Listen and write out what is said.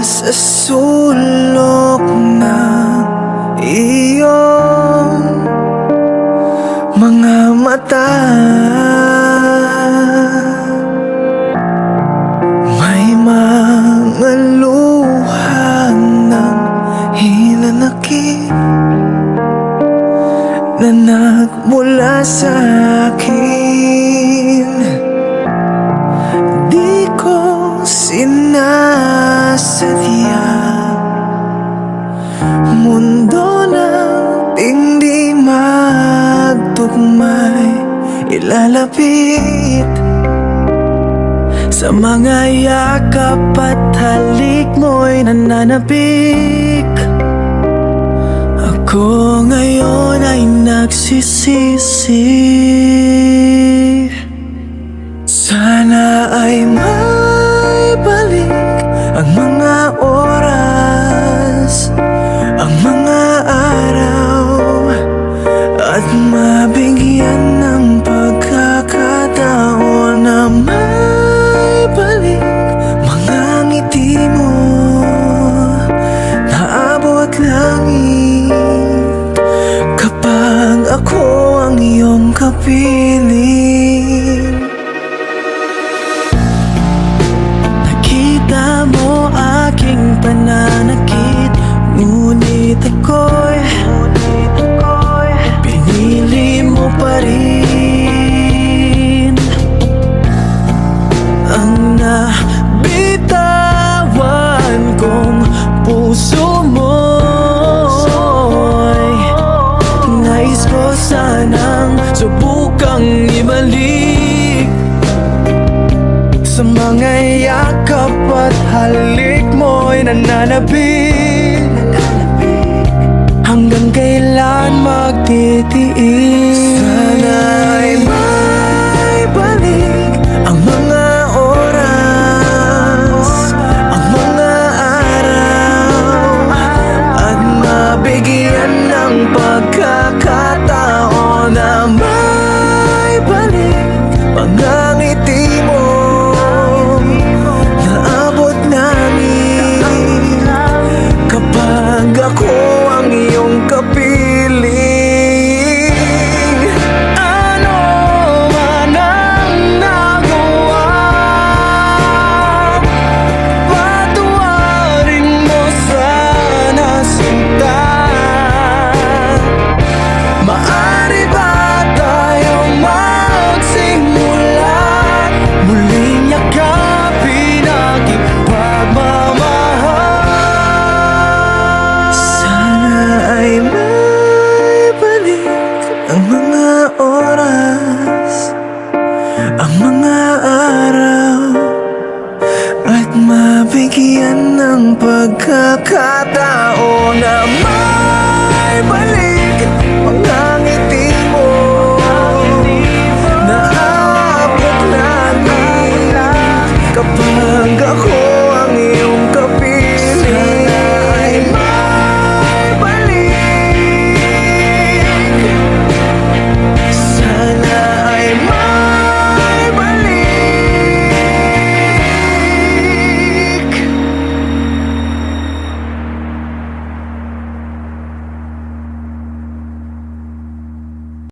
sa sulok ng iyong mga mata. May mga luha ng hinanakit na nagmula sa akin. Di ko sinasadya, mundo ng hindi magtugmay ilalapit sa mga yakap at halik mo'y nananabik. Ako ngayon ay nagsisisi. Sana ay may balik ang mga oras, ang mga araw, at mabigyan ng pagkakataon na may balik mga ngiti mo na abot langit kapag ako ang iyong kapiling. Nakita mo aking pananakit, ngunit ako'y pinili mo pa rin. Ang nabitawan kong puso mo'y nais ko sanang subukang ibalik. Sa mga yakap at halik mo'y nananabik. Hanggang kailan magtitiis? Sana ay may balik ang mga oras, ang mga araw, at mabigyan ng pagkakataon na may balik mga ngiti mo na abot namin kapag ako ang iyong kapiling. Ano man ang nagawa, patawarin mo sana sinta. Maaari ba tayong magsimula, muling yakapin aking pagmamahal? Sana ay may balik ang mga oras, ang mga araw, at mabigyan ng pagkakataon na may balik